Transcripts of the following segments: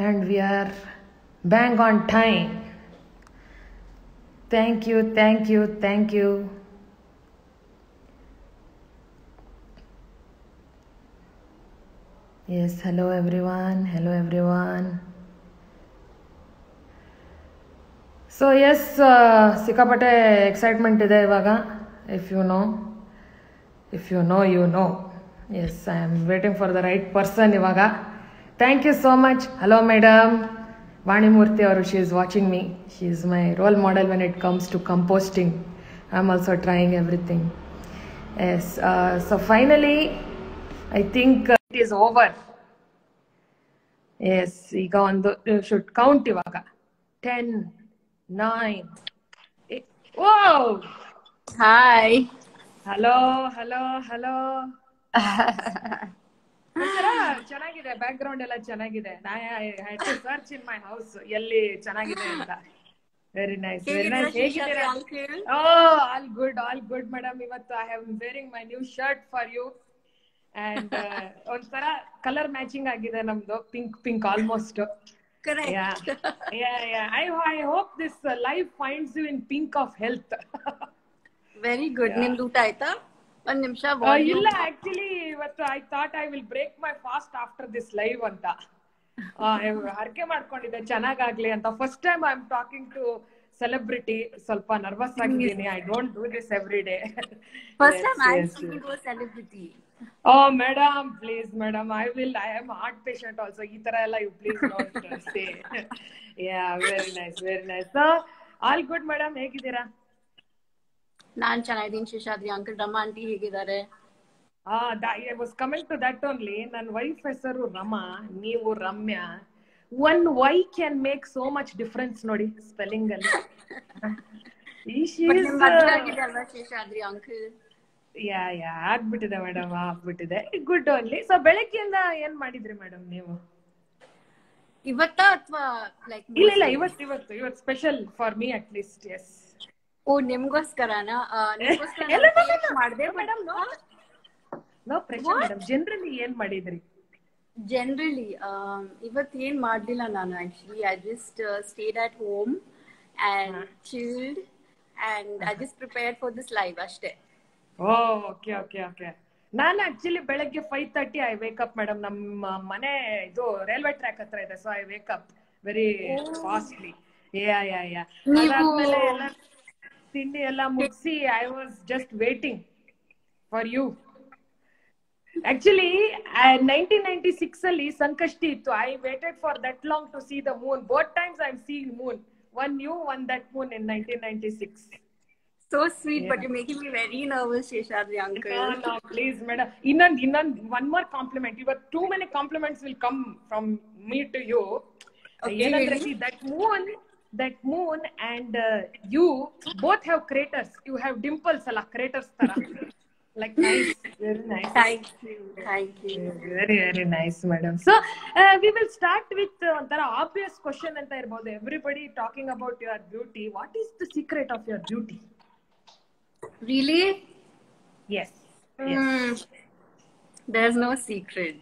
And we are bang on time. Thank you, thank you, thank you. Yes, hello everyone, hello everyone. So yes, ಸಿಕ್ಕಾಪಟ್ಟೆ excitement ಇದೆ ಇವಾಗ. If you know, you know. Yes, I am waiting for the right person ಇವಾಗ. Thank you so much. Hello madam. Vanimurthy ಅವರು, she is watching me. She is my role model when it comes to composting. I am also trying everything. Yes, so finally, I think it is over. Yes, ಈಗ ಒಂದು should count ಇವಾಗ. 10, 9. Whoa! Hi. Hello. ಒಂಥರ ಚೆನ್ನಾಗಿದೆ, back ground ಎಲ್ಲ ಚೆನ್ನಾಗಿದೆ. I had to search in my house ಎಲ್ಲಿ ಚೆನ್ನಾಗಿದೆ ಅಂತ. Very nice, very nice. ಹೇಗಿದ್ದೀರಾ? All good madam. ಇವತ್ತು I have wearing my new shirt for you. And ಒಂಥರ ಕಲರ್ ಮ್ಯಾಚಿಂಗ್ ಆಗಿದೆ ನಮ್ದು, pink almost. Correct. Yeah. I hope this life finds you in pink of health. Very good. ನಿಮ್ದು ಊಟ ಆಯ್ತಾ? ಒಂದ್ ನಿಮಿಷ. ಇಲ್ಲ, ಆಕ್ಚುಲಿ ಇವತ್ತು I thought I will break my fast after this live ಅಂತ ಹರಕೆ ಮಾಡ್ಕೊಂಡಿದ್ದೆ, ಚೆನ್ನಾಗಾಗ್ಲಿ ಅಂತ. First time I am talking to celebrity. ಸ್ವಲ್ಪ ನರ್ವಸ್ ಆಗಿದ್ದೀನಿ. I don't do this every day. First time I am speaking to a celebrity. Oh madam, please madam, I am heart patient also. ಈ ತರ ಎಲ್ಲ you please don't say. Yeah, very nice. So all good madam, ಹೇಗಿದ್ದೀರಾ? ನಾನ್ ಚೆನ್ನಾಗಿದ್ದೀನಿ Seshadri. Uncle Rama aunty ಹೇಗಿದ್ದಾರೆ? I was coming to that only. ನನ್ನ wife ಹೆಸರು ರಮಾ, ನೀವು Ramya. One Y can make so much difference ನೋಡಿ ಸ್ಪೆಲ್ಲಿಂಗ್ ಅಲ್ಲಿ. ಮದುವೆ ಆಗಿದೆ ಅಲ್ವಾ ಶೇಷಾದ್ರಿ ಅಂಕಲ್? ಯಾ ಆಗ್ಬಿಟ್ಟಿದೆ ಮೇಡಮ್, ಆಗ್ಬಿಟ್ಟಿದೆ. Good only. ಸೊ ಬೆಳಗ್ಗೆಯಿಂದ ಏನ್ ಮಾಡಿದ್ರಿ ಮೇಡಮ್ ನೀವು? ಇವತ್ತಾ ಅಥವಾ ಲೈಕ್? ಇಲ್ಲ, ಇವತ್ತು special for me at least. Yes. Oh, ನಿಮ್ಗೋಸ್ಕರನಾ? ಮಾಡಿದೆ madam. No pressure madam. Generally ಏನ್ ಮಾಡಿದ್ರಿ? ಜನರಲಿ ಇವತ್ತು ಏನ್ ಮಾಡ್ಲಿಲ್ಲ ನಾನು. Actually I just stayed at home and chilled and I just prepared for this live ಅಷ್ಟೇ. ಓಕೆ. ನಾನು ಆಕ್ಚುಲಿ ಬೆಳಗ್ಗೆ 5:30 ಐ ವೇಕ್ ಅಪ್ ಮೇಡಮ್. ನಮ್ಮ ಮನೆ ಇದು ರೈಲ್ವೆ ಟ್ರ್ಯಾಕ್ ಹತ್ರ ಇದೆ. So I wake up very fastly. Yeah ಅದಾದ್ಮೇಲೆ ಎಲ್ಲ ತಿಂಡಿ ಎಲ್ಲ ಮುಗಿಸಿ I was just waiting for you. Actually 1996 ಅಲ್ಲಿ ಸಂಕಷ್ಟಿ ಇತ್ತು. I waited for that long to see the moon. Both times I am seeing moon. One you, one that moon in 1996. So sweet, but you're making me very nervous, Sheshadri uncle. No, please, madam. One more compliment. You have too many compliments will come from me to you. Okay, really? See, that moon and you both have craters. You have dimples, alla craters tara. Like nice, very nice. Thank you. Very nice, madam. So we will start with one obvious question anta irbodu. Everybody talking about your beauty. What is the secret of your beauty? Really? Yes. There's no secret.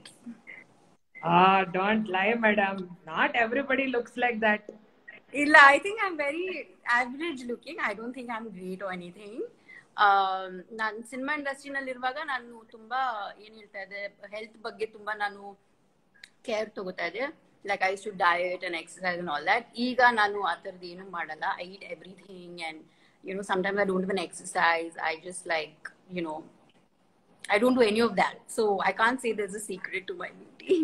Don't lie, madam. Not everybody looks like that. Illa, I think I'm very average looking. I don't think I'm great or anything. ನಾನು cinema ಇಂಡಸ್ಟ್ರಿನಲ್ಲಿ ಇರುವಾಗ ನಾನು ತುಂಬಾ ಏನ್ ಹೇಳ್ತಾ ಇದ್ದೆ, health ಬಗ್ಗೆ ತುಂಬಾ ನಾನು ಕೇರ್ ತಗೋತಾ ಇದ್ದೆ. Like I should diet and exercise and all that. ಈಗ ನಾನು ಆ ಥರದ್ದು ಏನು ಮಾಡಲ್ಲ. I eat everything and sometimes I don't even exercise. I just like I don't do any of that. So I can't say there's a secret to my beauty.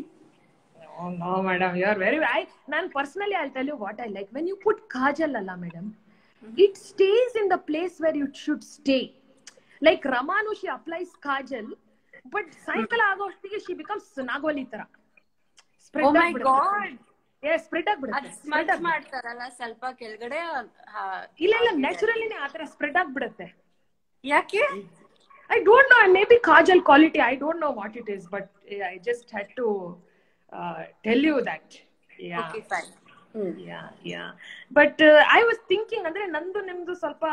No madam, you are very right. Nan personally I'll tell you what I like. When you put kajal alla madam, it stays in the place where it should stay. Like Ramanu, she applies kajal, but sankala agostiಗೆ she becomes nagoli tara. Oh my god. Yes, spread ಆಗ್ಬಿಡುತ್ತೆ. Smudge ಮಾಡ್ತಾರಲ್ಲ ಸ್ವಲ್ಪ ಕೆಳಗಡೆ. ಇಲ್ಲ ನ್ಯಾಚುರಲಿನೇ ಆ ತರ spread ಆಗ್ಬಿಡುತ್ತೆ. ಯಾಕೆ? I don't know. Maybe kajal quality. I don't know what it is, but I just had to tell you that. Yeah. Okay, fine. Yeah. But I was thinking, ಅಂದ್ರೆ ನಂದು ನಿಮ್ದು ಸ್ವಲ್ಪ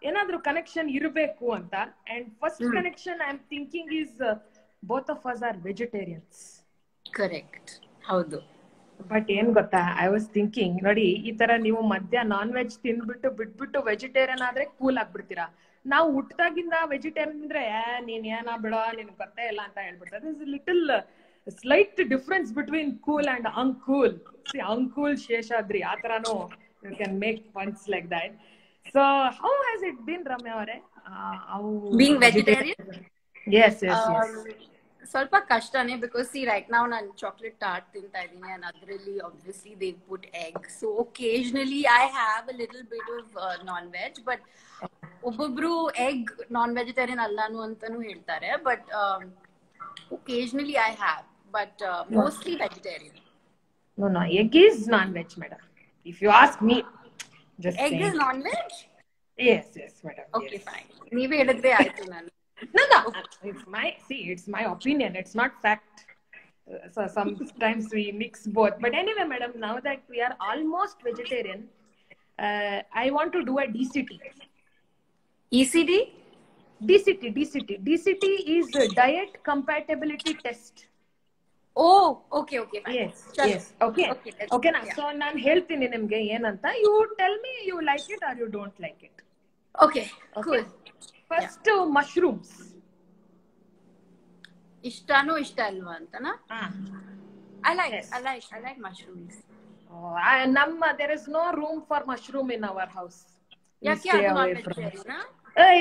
ಏನಾದ್ರೂ ಕನೆಕ್ಷನ್ ಇರಬೇಕು ಅಂತ. And first connection I am thinking is both of us are vegetarians. Correct. ಹೌದು. But ಏನ್ ಗೊತ್ತಾ, ಐ ವಾಸ್ ಥಿಂಕಿಂಗ್, ನೋಡಿ ಈ ತರ ನೀವು ಮಧ್ಯ ನಾನ್ ವೆಜ್ ತಿಂದ್ಬಿಟ್ಟು ಬಿಟ್ಬಿಟ್ಟು ವೆಜಿಟೇರಿಯನ್ ಆದ್ರೆ ಕೂಲ್ ಆಗ್ಬಿಡ್ತೀರಾ. ನಾವು ಹುಟ್ಟದಾಗಿಂದ ವೆಜಿಟೇರಿಯನ್ ಅಂದ್ರೆ ನೀನ್ ಏನ ಬಿಡೋ ನಿನ್ ಗೊತ್ತೇ ಇಲ್ಲ ಅಂತ ಹೇಳ್ಬಿಡ್ತಾರೆ. This little slight difference between cool and uncool. See uncool Sheshadri ಆ ತರಾನು you can make puns like that. So how has it been Ramya ಅವರೇ being vegetarian? Yes yes yes. ಸ್ವಲ್ಪ ಕಷ್ಟನೇ, ಬಿಕಾಸ್ ಸಿ ರೈಟ್ ನಾವು ನಾನು ಚಾಕ್ಲೇಟ್ ಟಾರ್ಟ್ ತಿಂತಾ ಇದ್ದೀನಿ and ಅದರಲ್ಲಿ obviously they put egg, so occasionally I have a little bit of non-veg, but ಒಬ್ಬೊಬ್ರು egg non-vegetarian ಅಲ್ಲಾನು ಅಂತಾನು ಹೇಳ್ತಾರೆ, but occasionally I have, but mostly vegetarian. No, egg is non-veg, madam. If you ask me, just egg saying. is non-veg? Yes, madam. Okay, yes. fine. ನೀವೇ ಹೇಳಿದ್ರೆ ಆಯ್ತು ನಾನು. No, it's my opinion. It's not fact. So sometimes we mix both. But anyway, madam, now that we are almost vegetarian, I want to do a DCT. ECD? DCT is a diet compatibility test. Oh, okay, fine. Yes. Okay, now, so ನಾನು ಹೇಳ್ತೀನಿ ನಿಮ್ಗೆ ಏನಂತ. You tell me you like it or you don't like it. Okay, cool. First, mushrooms. ಇಷ್ಟನೋ ಇಷ್ಟ ಅಲ್ವಾ ಅಂತನಾ? I like mushrooms. There is no room for mushroom in our house. ಯಾಕೆ ಅದು non-vegetarian?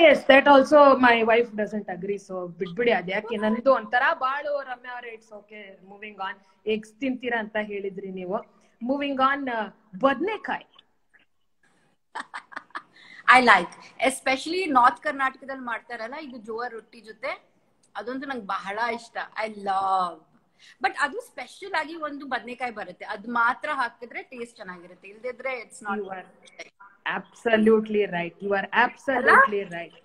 Yes, that also my wife doesn't agree. So ಬಿಡ್ಬಿಡಿ ಅದ್ಯಾಕೆ, ನಂದು ಒಂಥರ ಬಾಳು ರಮ್ಯಾ ಅವರೇ. It's okay, moving on. Eggs ತಿಂತೀರಾ ಅಂತ ಹೇಳಿದ್ರಿ ನೀವು. ಮೂವಿಂಗ್ ಆನ್, ಬದ್ನೆಕಾಯಿ. I like, especially ನಾರ್ತ್ ಕರ್ನಾಟಕದಲ್ಲಿ ಮಾಡ್ತಾರಲ್ಲ ಇದು ಜೋರ್ ರೊಟ್ಟಿ ಜೊತೆ, ಅದಂತೂ ನಂಗೆ ಬಹಳ ಇಷ್ಟ. I love. ಬಟ್ ಅದು ಸ್ಪೆಷಲ್ ಆಗಿ ಒಂದು ಬದನೆಕಾಯಿ ಬರುತ್ತೆ, ಅದು ಮಾತ್ರ ಹಾಕಿದ್ರೆ ಟೇಸ್ಟ್ ಚೆನ್ನಾಗಿರುತ್ತೆ, ಇಲ್ದಿದ್ರೆ it's not. Absolutely right. You are absolutely right.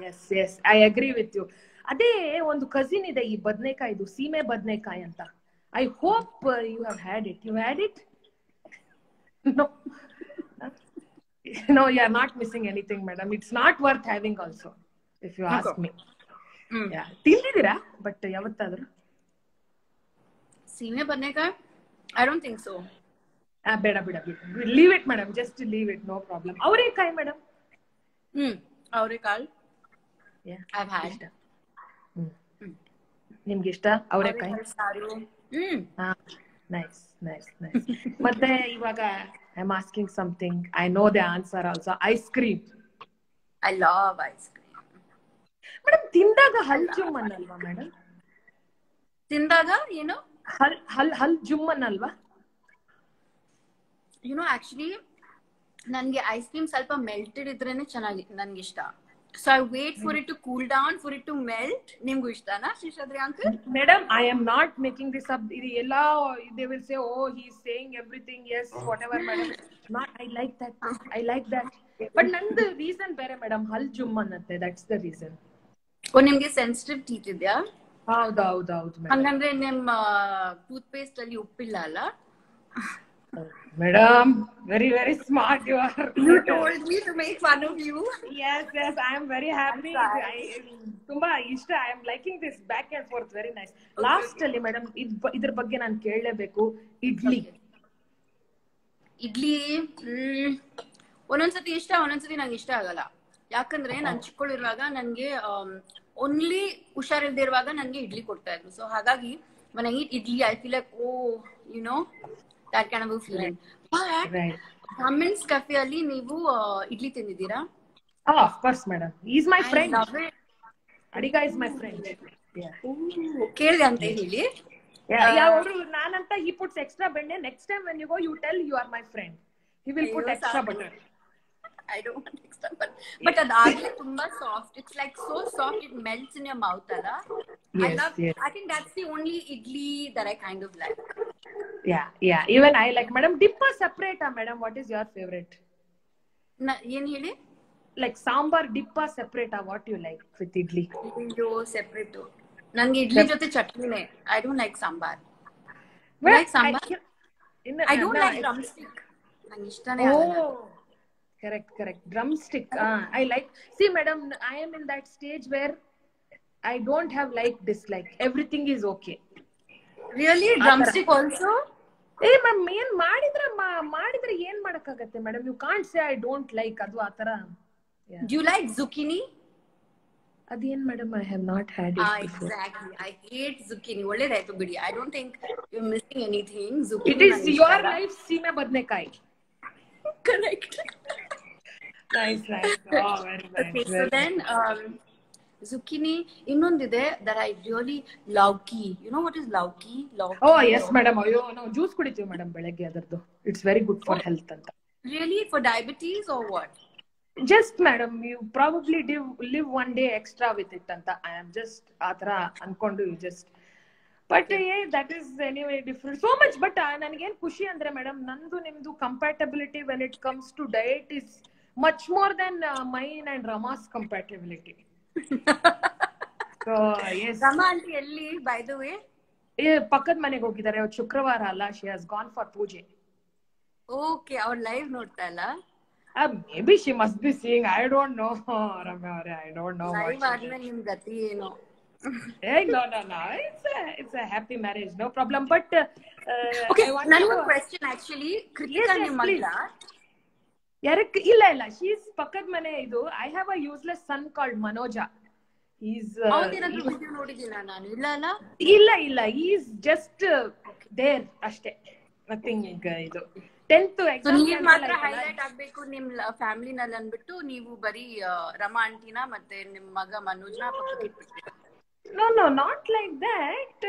Yes, I agree with you. ಅದೇ ಒಂದು ಕಸಿನ್ ಇದೆ ಈ ಬದನೆಕಾಯಿದು, ಸೀಮೆ ಬದನೆಕಾಯಿ ಅಂತ. I hope you have had it. You had it? No, you are not missing anything, madam. It's not worth having also, if you ask me. Yeah, ತಿಂದಿದ್ದೀರಾ but ಯಾವತ್ತಾದ್ರೂ ಸೀಮೆ ಬದನೆಕಾಯಿ? I don't think so. ಬೇಡ leave it, madam. Just leave it, no problem. ಅವರೆಕಾಯಿ madam. ಅವರೆಕಾಳು? Yeah, I've had. ನಿಮ್ಗೆ ಇಷ್ಟ ಅವರೆಕಾಯಿ? Nice. ಮತ್ತೆ ಇವಾಗ I'm asking something. I know the answer also. Ice cream. I love ice cream. Madam, ತಿಂದಾಗ ಹಲ್ ಜುಮ್ ಅನ್ನಲ್ವಾ madam? ತಿಂದಾಗ ಏನು? ಹಲ್ ಜುಮ್ ಅನ್ನಲ್ವಾ? Actually ನನಗೆ ಐಸ್ ಕ್ರೀಮ್ ಸ್ವಲ್ಪ ಮೆಲ್ಟೆಡ್ ಇದ್ರೇನೆ ಚೆನ್ನಾಗಿ ನನ್ಗೆ ಇಷ್ಟ. So I wait for it to cool down, for it to melt. ನಿಮ್ಗೂ ಇಷ್ಟನಾ Seshadri uncle? Madam, I am not making this up. Ella, they will say, oh, he is saying everything. Yes, whatever, madam. Not, I like that. But ನಂದು reason ಬೇರೆ madam. ಹಲ್ ಜುಮ್ ಅನ್ನತ್ತೆ. That's the reason. ನಿಮ್ಗೆ sensitive teeth ಇದೆಯಾ? ಹೌದು madam. ಹಂಗಂದ್ರೆ ನಿಮ್ಮ tooth paste ಅಲ್ಲಿ ಉಪ್ಪಿಲ್ಲ ಅಲ್ಲ? Madam, very smart you are. You told me to make fun of you. Yes, I am very happy. ತುಂಬಾ ಇಷ್ಟ. I am liking this back and forth. Very nice. Last ಅಲ್ಲಿ madam, ಇದ್ರ ಬಗ್ಗೆ ನಾನು ಕೇಳಲೇಬೇಕು. ಇಡ್ಲಿ ಒಂದೊಂದ್ಸತಿ ಇಷ್ಟ, ಒಂದೊಂದ್ಸತಿ ನಂಗೆ ಇಷ್ಟ ಆಗಲ್ಲ. ಯಾಕಂದ್ರೆ ನಾನು ಚಿಕ್ಕಳಿರುವಾಗ ನನ್ಗೆ ಓನ್ಲಿ ಹುಷಾರಿಲ್ದಿರುವಾಗ ನನ್ಗೆ ಇಡ್ಲಿ ಕೊಡ್ತಾ ಇದ್ರು. ಸೊ ಹಾಗಾಗಿ when I eat idli I feel like, that kind of a feeling. But Brahmin's Cafe ಅಲ್ಲಿ ನೀವು idli ತಿಂದಿದ್ದೀರಾ? Of course madam. He is my friend. Adiga is my friend. ಕೇಳಿದೆ ಅಂತ ಹೇಳಿ. ಅವರು ನಾನಂತ he puts extra ಬೆಣ್ಣೆ. Next time when you go, you tell you are my friend. He will put extra butter. I don't want extra butter. But ಅದಾಗ್ಲೇ ತುಂಬಾ soft. It's like so soft it melts in your mouth ಅಲ್ಲ? Yes. I think that's the only idli that I kind of like. Yeah. Even I like, madam. Dippa separate, madam. What is your favorite? ಏನ್ ಹೇಳಿ? Like sambar dippa separate, what you like with idli? Idli separate. ನಂಗೆ ಇಡ್ಲಿ ಜೊತೆ ಚಟ್ನಿನೇ. I don't like sambar. You like sambar? I don't like drumstick. ನಂಗೆ ಇಷ್ಟನೇ ಆಗಲ್ಲ. Correct. Drumstick. I like. See, madam, I am in that stage where I don't have like dislike. Everything is okay. Really? Drumstick also? ಏ ma'am ಏನ್ ಮಾಡಿದ್ರೆ ಏನ್ ಮಾಡಕ್ಕಾಗತ್ತೆ madam, you can't say I don't like, ಅದು ಆತರ. Do you like zucchini? ಅದೇನ್ madam, I have not had it before. Exactly. I hate zucchini. ಒಳ್ಳೇದಾಯ್ತು ಬಿಡಿ. I don't think you're missing anything. It Zucchini is ನಂಗೆ ಇಷ್ಟ your ಇಲ್ಲ. Life ಸೀಮೆ ಬದನೆಕಾಯಿ. Correct. Nice. Oh, very nice. Okay, so then zucchini. ಇನ್ನೊಂದಿದೆ that I really lauki. You know what is lauki? Lauki. Oh yes madam. ಅಯ್ಯೋ ನಾವು juice ಕುಡಿತೀವಿ madam ಬೆಳಗ್ಗೆ ಅದರದ್ದು. It's very good for health ಅಂತ. Really? For diabetes or what? Just madam, you probably live one day extra with it anta. I am just ಆತರ ಅನ್ಕೊಂಡು you just. But yeah, that is anyway different. So much. But ನನಗೇನು ಖುಷಿ ಅಂದ್ರೆ madam, ನಂದು ನಿಮ್ದು compatibility when it comes to diet is much more than mine and Rama's compatibility. So yes. Rama aunty ಎಲ್ಲಿ by the way? ಪಕ್ಕದ ಮನೆಗೆ ಹೋಗಿದ್ದಾರೆ, ಶುಕ್ರವಾರ ಅಲ್ಲ, she has gone for ಪೂಜೆ. Okay, ಅವ್ರ ಲೈವ್ ನೋಡ್ತಾ ಇಲ್ಲ? Maybe she must be seeing, I don't know. Ramya ಅವರೇ, I don't know. ಲೈವ್ ಆದ್ಮೇಲೆ ನಿಮ್ ಗತಿ ಏನು? Hey, no. It's a happy marriage, no problem. But okay, I want ನನಗೆ ಒಂದು question actually. ಕೃತಿಕಾ ನಿಮ್ಮ ಮಗಳ? ಇಲ್ಲ, she is ಪಕ್ಕದ ಮನೆ. ಇದು I have a useless son called Manoja. He's ಅವನೇನಾದ್ರೂ ವಿಡಿಯೋ ನೋಡಿದೀನಾ ನಾನು? ಇಲ್ಲ, he is just there ಅಷ್ಟೇ, nothing. ಇದು 10th exam ನೀವು ಮಾತ್ರ ಹೈಲೈಟ್ ಆಗಬೇಕು ನಿಮ್ ಫ್ಯಾಮಿಲಿ ನಲ್ಲಿ ಅನ್ಬಿಟ್ಟು ನೀವು ಬರೀ ರಮಾ ಆಂಟಿನಾ ಮತ್ತೆ ನಿಮ್ ಮಗ ಮನೋಜ್ನ ಪಕ್ಕಕ್ಕೆ ಇಟ್ಬಿಟ್ರಿ? No, not like that.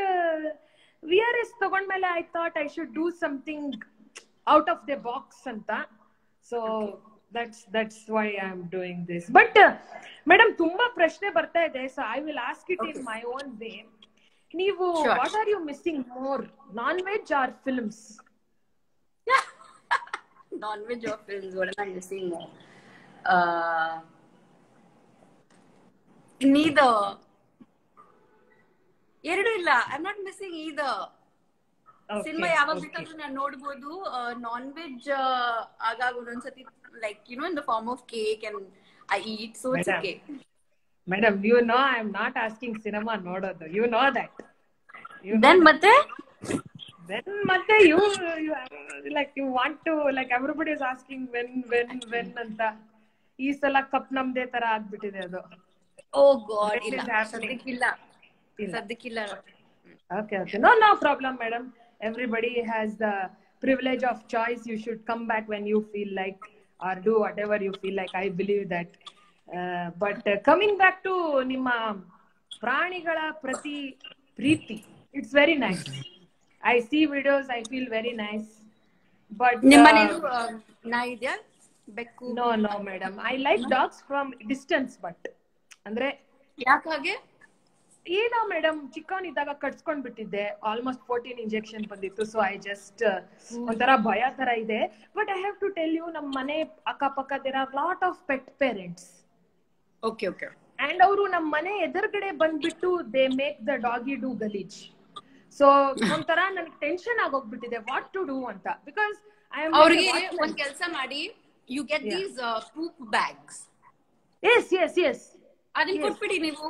VRS ತಗೊಂಡ್ಮೇಲೆ I thought I should do something out of the box ಅಂತ. So that's why I am doing this. But madam, ತುಂಬಾ ಪ್ರಶ್ನೆ ಬರ್ತಾ ಇದೆ, so I will ask it in my own way. ನೀವು what are you missing more, non-veg or films? Non-veg or films? What am I missing more? Neither. ಎರಡು ಇಲ್ಲ. I'm not missing either. Cinema ಯಾವಾಗ ಬೇಕಾದ್ರೂ ನಾನು ನೋಡ್ಬೋದು. Non-veg ಆಗಾಗ ಒಂದೊಂದ್ಸತಿ like you know in the form of cake and I eat, so it's okay. Madam, you know I am not asking cinema ನೋಡೋದು, you know that. Then ಮತ್ತೆ you like you want to, like everybody is asking when ಅಂತ. ಈ ಸಲ cup ನಮ್ದೇ ತರ ಆಗ್ಬಿಟ್ಟಿದೆ ಅದು. Oh god, ಇಲ್ಲ ಸದ್ಯಕ್ಕಿಲ್ಲ. Okay. No problem madam. Everybody has the privilege of choice. You should come back when you feel like, or do whatever you feel like. I believe that. But coming back to ನಿಮ್ಮ ಪ್ರಾಣಿಗಳ ಪ್ರತಿ ಪ್ರೀತಿ, it's very nice. I see videos, I feel very nice. But ನಿಮ್ಮ ಮನೆಯಲ್ಲೂ ನಾಯಿ ಇದೆಯಾ, ಬೆಕ್ಕು? No madam, I like dogs from distance. But ಅಂದ್ರೆ ಯಾಕಾಗೆ? ಏನೋ ಮೇಡಮ್, ಚಿಕ್ಕವನಿದ್ದಾಗ ಕಟ್ಸ್ಕೊಂಡ್ ಬಿಟ್ಟಿದ್ದೆ. ಆಲ್ಮೋಸ್ಟ್ 14 ಇಂಜೆಕ್ಷನ್ ಬಂದಿತ್ತು. ಸೊ ಐ ಜಸ್ಟ್ ಒಂಥರ ಭಯ ತರ ಇದೆ. But I have to tell you, ನಮ್ ಮನೆ ಅಕ್ಕಪಕ್ಕ there are lot of pet parents. Okay. And ಅವರು ನಮ್ ಮನೆ ಎದುರುಗಡೆ ಬಂದ್ಬಿಟ್ಟು they make the doggy do ಗಲೀಜ್. ಸೊ ಒಂಥರ ನನ್ಗೆ ಟೆನ್ಷನ್ ಆಗೋಗ್ಬಿಟ್ಟಿದೆ ವಾಟ್ ಟು ಡೂ ಅಂತ. ಬಿಕಾಸ್ ಐ ಆಮ್ ಅವ್ರಿಗೆ ಒಂದ್ ಕೆಲಸ ಮಾಡಿ, you get these poop bags. Yes ಅದನ್ನ ಕೊಟ್ಬಿಡಿ ನೀವು.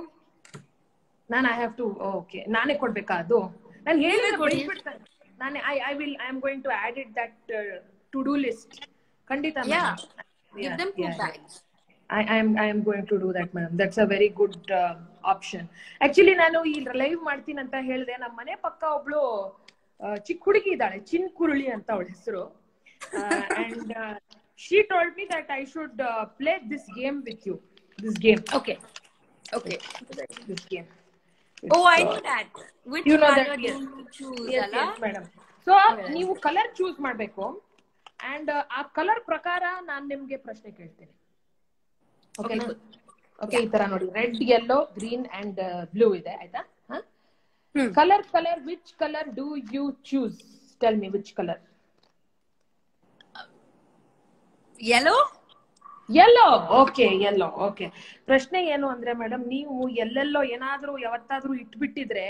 ನಾನು ಐ ಹ್ಯಾವ್ ಟು, ಓಕೆ, ನಾನೇ ಕೊಡ್ಬೇಕಾ ಅದು? ನಾನು ಹೇಳಿದ್ರೆ ನಾನೇ I am going to add it that to do list. ಖಂಡಿತ I am going to do that madam. That's a very good option. Actually ನಾನು ಈ ಲೈವ್ ಮಾಡ್ತೀನಿ ಅಂತ ಹೇಳಿದೆ. ನಮ್ಮ ಮನೆ ಪಕ್ಕ ಒಬ್ಳು ಚಿಕ್ಕ ಹುಡುಗಿ ಇದ್ದಾಳೆ, ಚಿನ್ಕುರುಳಿ ಅಂತ ಅವಳ ಹೆಸರು. And she told me that I should play this game with you. This game. Okay. This game. Oh, I know that. Which color do you choose? Yes, madam. So ನೀವು ಕಲರ್ ಚೂಸ್ ಮಾಡಬೇಕು. And ಆ colour ಪ್ರಕಾರ ನಾನು ನಿಮ್ಗೆ ಪ್ರಶ್ನೆ ಕೇಳ್ತೀನಿ. ಓಕೆನಾ? Okay, ಈ ತರ ನೋಡಿ, red, yellow, green and blue ಇದೆ, ಆಯ್ತಾ? Colour which colour do you choose? Tell me which colour. Yellow. Okay, yellow. Okay, ಪ್ರಶ್ನೆ ಏನು ಅಂದ್ರೆ ಮೇಡಮ್, ನೀವು ಎಲ್ಲೆಲ್ಲೋ ಏನಾದ್ರೂ ಯಾವತ್ತಾದ್ರೂ ಇಟ್ಬಿಟ್ಟಿದ್ರೆ,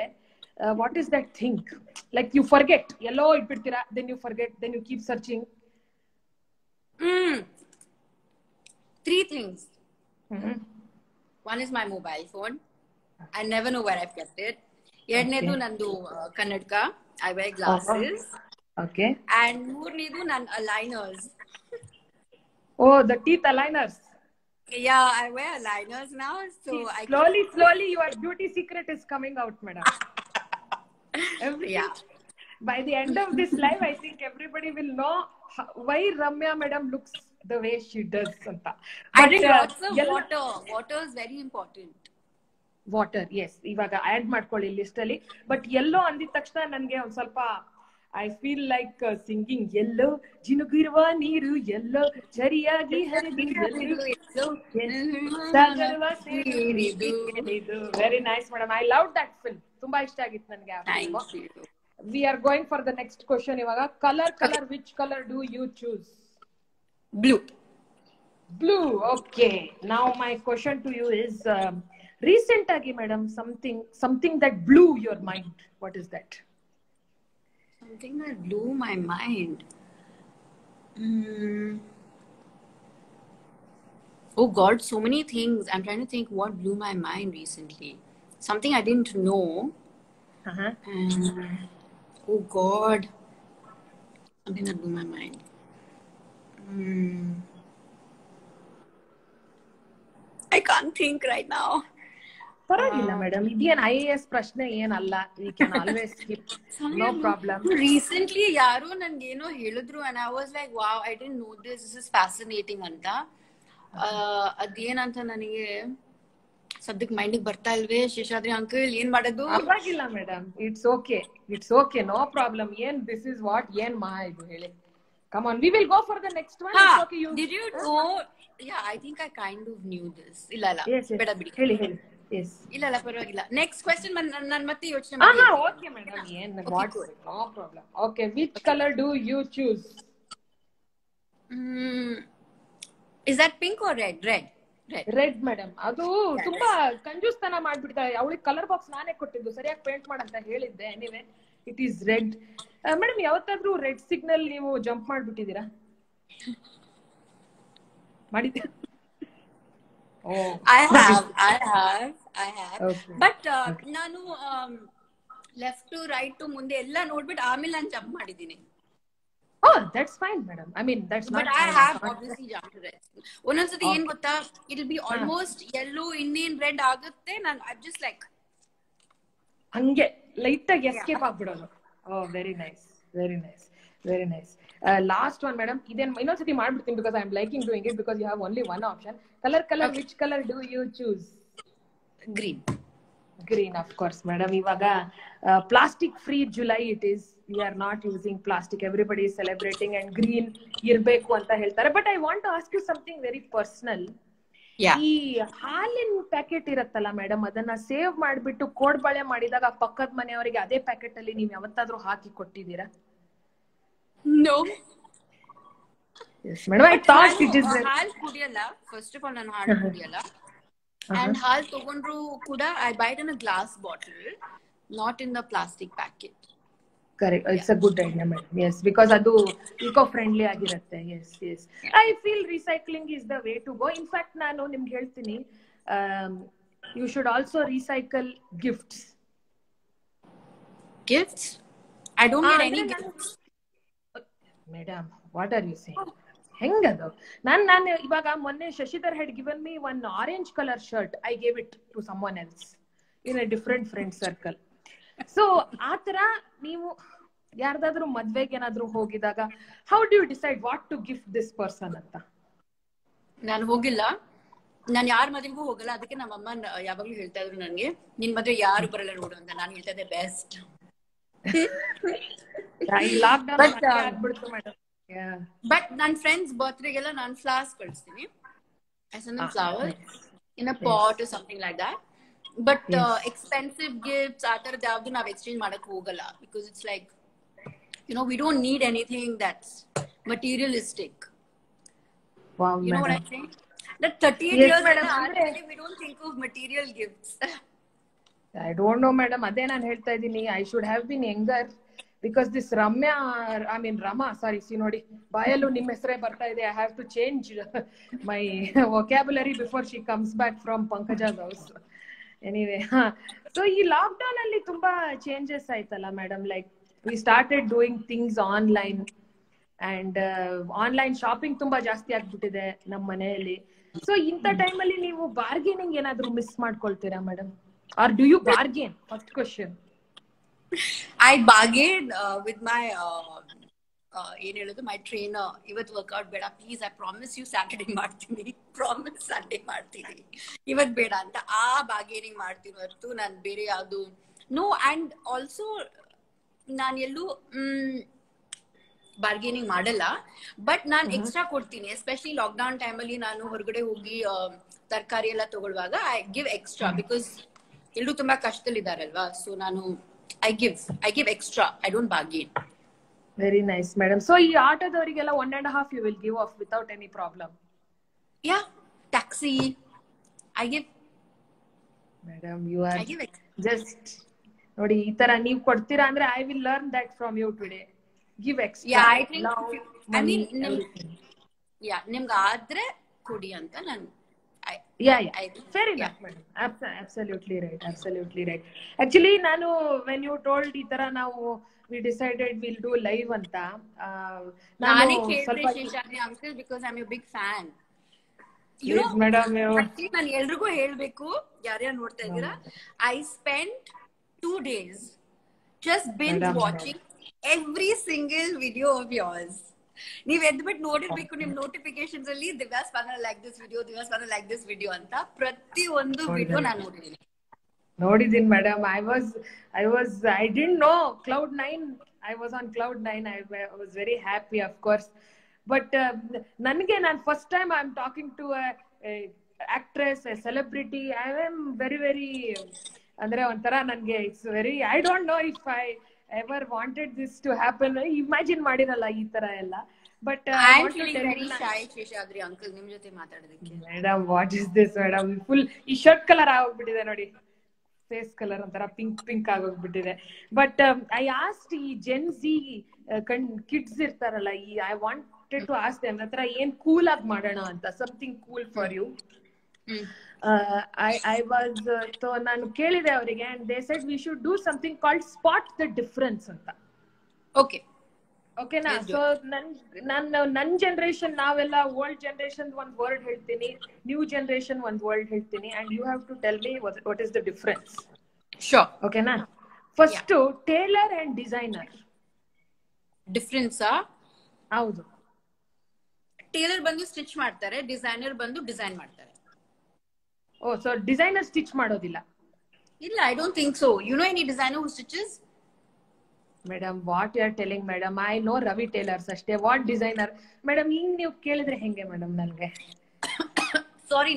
what is that thing? Like you forget, ಎಲ್ಲೋ ಇಟ್ಬಿಡ್ತೀರಾ, then you forget, then you keep searching. 3 things. One is my mobile phone. I never know where I've kept it. ಎರಡನೇದು ನಂದು ಕನ್ನಡಕ. I wear glasses. Okay. And ಮೂರನೇದು ನನ್ನ aligners. Oh, the teeth aligners. Yeah, I wear aligners now, so slowly your beauty secret is coming out, madam. Yeah. By the end of this live, I think everybody will know why Ramya madam looks the way she does anta. I drink lots of water. Water is very important. Water, yes. ಇವಾಗ add ಮಾಡ್ಕೊಳ್ಳಿ list ಅಲ್ಲಿ. But ಎಲ್ಲೋ ಅಂದಿದ ತಕ್ಷಣ ನನ್ಗೆ ಒಂದ್ ಸ್ವಲ್ಪ I feel like singing. ಎಲ್ಲೋ ಜಿನುಗಿರುವ ನೀರು ಎಲ್ಲೋ ಸರಿಯಾಗಿ ಹರಿದು very nice madam. I love that film. ತುಂಬಾ ಇಷ್ಟ ಆಗಿತ್ತು ನನ್ಗೆ ಆ film. We are going for the next question ಇವಾಗ. Color, which color do you choose? Blue. Blue, okay. Now my question to you is, recent agi madam, something that blew your mind. What is that? Something that blew my mind. Oh God, so many things. I'm trying to think what blew my mind recently. Something I didn't know. Oh God, something that blew my mind. I can't think right now. ಪರವಾಗಿಲ್ಲ madam, ಇದೇನ್ IAS ಪ್ರಶ್ನೆ ಏನಲ್ಲ. We can always skip. No problem. Recently ಯಾರೋ ನನ್ಗೇನೋ ಹೇಳಿದ್ರು and I was like, wow, I didn't know this is fascinating ಅಂತ. ಅದೇನಂತ ನನಗೆ ಸದ್ಯಕ್ಕೆ ಮೈಂಡಿಗೆ ಬರ್ತಾ ಇಲ್ವೇ. ಶೇಷಾದ್ರಿ ಅಂಕಲ್ ಏನ್ ಮಾಡೋದು? ಪರವಾಗಿಲ್ಲ madam, it's okay, no problem. ಏನ್ ದಿಸ್ ಇಸ್ ವಾಟ್ ಏನ್ ಮಹಾ ಇದು ಹೇಳಿ. Come on, we will go for the next one. It's okay. Did you know? Yeah, I think I kind of knew this. Illa. Beda bidi. Heli. Yes. Illa, parvagilla. Next question, nan matte yochne ಮಾಡಿ. Okay madam. Yen what? No problem. Okay, which color do you choose? Is that pink or red? Red madam. ಅದು ತುಂಬಾ ಕಂಜೂಸ್ತನ ಮಾಡ್ಬಿಡ್ತಾರೆ. ಅವಳಿಗೆ colour box ನಾನೇ ಕೊಟ್ಟಿದ್ದು, ಸರಿಯಾಗಿ paint ಮಾಡಂತ ಹೇಳಿದ್ದೆ. Anyway it is red. Madam, ಯಾವತ್ತಾದ್ರೂ ರೆಡ್ ಸಿಗ್ನಲ್ ನೀವು ಜಂಪ್ ಮಾಡ್ಬಿಟ್ಟಿದ್ದೀರಾ? ಮಾಡಿದ್ದೀರಾ? I have. Okay. But ನಾನು ಲೆಫ್ಟ್ ಟು ರೈಟ್ ಟು ಮುಂದೆ ಎಲ್ಲ ನೋಡ್ಬಿಟ್ಟು ಆಮೇಲೆ ನಾನು ಜಂಪ್ ಮಾಡಿದ್ದೀನಿ. Oh, that's fine, madam. I mean, that's not. But I have obviously jumped to red. ಒಂದೊಂದ್ಸತಿ ಏನ್ ಗೊತ್ತಾ, it'll be almost yellow, ಇನ್ನೇನ್ ರೆಡ್ ಆಗುತ್ತೆ, ನಾನು I'm just like ಹಂಗೆ ಲೈಟ್ ಆಗಿ escape ಆಗ್ಬಿಡೋದು. Oh, very nice. Last one, madam. Then ಇನ್ನೊಂದ್ಸತಿ ಮಾಡ್ಬಿಡ್ತೀನಿ because I am liking doing it because you have only one option. Color, okay. Which color do you choose? Green, of course, madam. ಇವಾಗ plastic free July it is. We are not using plastic. Everybody is celebrating and green ಇರ್ಬೇಕು ಅಂತ ಹೇಳ್ತಾರೆ. But I want to ask you something very personal. ಈ ಹಾಲಿನ packet ಇರತ್ತಲ್ಲ madam, ಅದನ್ನ save ಮಾಡ್ಬಿಟ್ಟು ಕೋಡ್ಬಳೆ ಮಾಡಿದಾಗ ಪಕ್ಕದ ಮನೆಯವರಿಗೆ ಅದೇ ಪ್ಯಾಕೆಟ್ ಅಲ್ಲಿ ನೀವ್ ಯಾವತ್ತಾದ್ರೂ ಹಾಕಿ ಕೊಟ್ಟಿದ್ದೀರಾ? No. Yes, madam. I thought it is. ಹಾಲ್ ಕುಡಿಯಲ್ಲ. First of all, ನಾನು ಹಾಲು ಕುಡಿಯಲ್ಲ. And ಹಾಲ್ ತಗೊಂಡ್ರು ಕೂಡ I buy it in a glass bottle, not in the plastic packet. Correct. It's a good idea, madam. Yes, because adu eco-friendly ಆಗಿರುತ್ತೆ. Yes. I feel recycling is the way to go. In fact, ನಾನು ನಿಮ್ಗೆ ಹೇಳ್ತೀನಿ, you should also recycle gifts. Gifts? I don't get any gifts. Madam, what are you saying? ಹೆಂಗದು? ನಾನು ಇವಾಗ ಮೊನ್ನೆ Shashidhar had given me one orange color shirt. I gave it to someone else in a different friend circle. So ಆತರ ನೀವು ಯಾರ್ದಾದ್ರೂ ಮದ್ವೆಗೆ ಏನಾದ್ರೂ ಹೋಗಿದಾಗ how do you decide what to gift this person ಅಂತ? ನಾನು ಹೋಗಿಲ್ಲ, ನಾನು ಯಾರ ಮದ್ವೆಗೂ ಹೋಗಲ್ಲ. ಅದಕ್ಕೆ ನಮ್ಮಮ್ಮ ಯಾವಾಗ್ಲೂ ಹೇಳ್ತಾ ಇದ್ರು ನನ್ಗೆ, ನಿನ್ ಮದ್ವೆ ಯಾರು ಬರಲ್ಲ ನೋಡು ಅಂತ. ನಾನು ಹೇಳ್ತಾ ಇದ್ದೆ ಬೆಸ್ಟ್. ಬಟ್ ನನ್ನ ಫ್ರೆಂಡ್ಸ್ ಬರ್ತ್ಡೇಗೆಲ್ಲ ನಾನು ಫ್ಲವರ್ಸ್ ಕಳಿಸ್ತೀನಿ. Flower in a pot or something like that. But expensive gifts ಆ ತರದ್ ಯಾವ್ದು ನಾವ್ ಎಕ್ಸ್ಚೇಂಜ್ ಮಾಡಕ್ ಹೋಗಲ್ಲ. Because it's like, we don't need anything that's materialistic. Wow, you know what I'm saying? That 38 years already we don't think of material gifts. I don't know, madam. ಅದೇ ನಾನು ಹೇಳ್ತಾ ಇದ್ದೀನಿ, I should have been younger because this Rama, sorry, see ನೋಡಿ ಬಾಯಲ್ಲೂ ನಿಮ್ಮ ಹೆಸರೇ ಬರ್ತಾ ಇದೆ. I have to change my vocabulary before she comes back from Pankaja's house. Anyway, so ಈ ಲಾಕ್ ಡೌನ್ ಅಲ್ಲಿ ತುಂಬಾ ಚೇಂಜಸ್ ಆಯ್ತಲ್ಲ madam. Like we started doing things online and online shopping ತುಂಬಾ ಜಾಸ್ತಿ ಆಗ್ಬಿಟ್ಟಿದೆ ನಮ್ಮ ಮನೆಯಲ್ಲಿ. ಸೊ ಇಂಥ ಟೈಮಲ್ಲಿ ನೀವು ಬಾರ್ಗೇನಿಂಗ್ ಏನಾದ್ರು ಮಿಸ್ ಮಾಡ್ಕೊಳ್ತೀರಾ madam? Or do you bargain? First question. I bargained with my ಏನ್ ಹೇಳೋದು, ಮೈ ಟ್ರೈನರ್. ಇವತ್ತು ವರ್ಕೌಟ್ ಬೇಡ please, I promise you Saturday ಮಾಡ್ತೀನಿ, ಪ್ರಾಮಿಸ್ ಸಂಡೇ ಮಾಡ್ತೀನಿ, ಇವತ್ತು ಬೇಡ ಅಂತ ಆ ಬಾರ್ಗೇನಿಂಗ್ ಮಾಡ್ತೀನಿ ಹೊರತು ನಾನು ಬೇರೆ ಯಾವುದು ನೋ. ಅಂಡ್ ಆಲ್ಸೋ ನಾನು ಎಲ್ಲೂ ಬಾರ್ಗೇನಿಂಗ್ ಮಾಡಲ್ಲ, ಬಟ್ ನಾನು ಎಕ್ಸ್ಟ್ರಾ ಕೊಡ್ತೀನಿ. ಎಸ್ಪೆಷಲಿ ಲಾಕ್ಡೌನ್ ಟೈಮಲ್ಲಿ ನಾನು ಹೊರಗಡೆ ಹೋಗಿ ತರಕಾರಿ ಎಲ್ಲ ತಗೊಳ್ಳುವಾಗ ಐ ಗಿವ್ ಎಕ್ಸ್ಟ್ರಾ, ಬಿಕಾಸ್ ಎಲ್ಲರೂ ತುಂಬಾ ಕಷ್ಟದಲ್ಲಿದ್ದಾರಲ್ವಾ. ಸೊ ನಾನು I give extra, I don't bargain. Very nice madam. So ಈ ಆಟೋದವರಿಗೆಲ್ಲ 1.5 you will give half without any problem? Yeah, taxi I give. Madam you are just ನೋಡಿ, ಈ ತರ ನೀವು ಕೊಡ್ತೀರಾ ಅಂದ್ರೆ I will learn that from you today. Give extra. Yeah, I think I mean yeah, ನಿಮ್ಗೆ ಆದ್ರೆ ಕೊಡಿ ಅಂತ ನಾನು. Yeah, fair enough, madam. Absolutely right. Actually, when you told ಈ ತರ ನಾವು we decided we'll do live ಅಂತ, ನಾನೇ ಕೇಳಿದೆ Seshadri uncle, because I'm a big fan. Yes, madam. ನಾನು ಎಲ್ರಿಗೂ ಹೇಳ್ಬೇಕು, ಯಾರ್ಯಾರು ನೋಡ್ತಾ ಇದ್ದೀರಾ, I spent 2 days just binge watching every single video of yours. ನೀವ್ ಎದ್ಬಿಟ್ಟು ನೋಡಿರ್ಬೇಕು ನಿಮ್ ನೋಟಿಫಿಕೇಶನ್ಸ್ ಅಲ್ಲಿ, ದಿವ್ಯಾ ಸ್ಪಂದನ ಲೈಕ್ ದಿಸ್ ವಿಡಿಯೋ ಅಂತ ಪ್ರತಿ ಒಂದು ವಿಡಿಯೋ ನಾನು ನೋಡಿದೀನಿ madam. I didn't know Cloud9. I was on Cloud9. I was very happy, of course, but ನನಗೆ ನಾನು first time I am talking to actress, a celebrity. I am very ಅಂದ್ರೆ ಒಂಥರ ನನಗೆ it's very, I don't know if I ever wanted this to happen. Imagine ಮಾಡಿರಲ್ಲ ಈ ತರ ಎಲ್ಲ. But I am feeling very shy Seshadri uncle ನಿಮ್ ಜೊತೆ ಮಾತಾಡೋದಕ್ಕೆ. Madam what is this madam? Full ಈ ಶರ್ಟ್ ಕಲರ್ ಆಗೋಗ್ಬಿಟ್ಟಿದೆ ನೋಡಿ, ಫೇಸ್ ಕಲರ್ ಒಂಥರ ಪಿಂಕ್ ಆಗೋಗ್ಬಿಟ್ಟಿದೆ. ಬಟ್ ಐ ಆಸ್ಕ್ಡ್ ಈ ಜೆನ್ ಝಿ ಕಿಡ್ಸ್ ಇರ್ತಾರಲ್ಲ, I wanted to ask them ಹತ್ರ ಏನ್ ಕೂಲ್ ಆಗಿ ಮಾಡೋಣ ಅಂತ, ಸಮಥಿಂಗ್ ಕೂಲ್ ಫಾರ್ ಯು. ನಾನು ಕೇಳಿದೆ ಅವರಿಗೆ, and they said we should do something called spot the difference ಅಂತ. ಓಕೆನಾ? ಸೊ ನನ್ ಜನರೇಷನ್ ನಾವೆಲ್ಲ ಓಲ್ಡ್ ಜನರೇಷನ್ ಒಂದ್ ವರ್ಡ್ ಹೇಳ್ತೀನಿ, ನ್ಯೂ ಜನರೇಷನ್ ಒಂದ್ ವರ್ಡ್ ಹೇಳ್ತೀನಿ, and you have to tell me what is the difference. Sure. ಓಕೆನಾ? First tailor and designer difference. ಹೌದು. ಟೇಲರ್ ಬಂದು ಸ್ಟಿಚ್ ಮಾಡ್ತಾರೆ, ಡಿಸೈನರ್ ಬಂದು ಡಿಸೈನ್ ಮಾಡ್ತಾರೆ. ಓ, ಸೊ ಡಿಸೈನರ್ ಸ್ಟಿಚ್ ಮಾಡೋದಿಲ್ಲ? ಇಲ್ಲ, I don't think so. You know any designer who stitches? Madam what you are telling madam? I know Ravi tailors ಅಷ್ಟೇ. What designer madam? ಹಿಂಗ್ ನೀವು ಕೇಳಿದ್ರೆ ಹೆಂಗೆ ಮೇಡಮ್ ನನ್ಗೆ? ಸಾರಿ,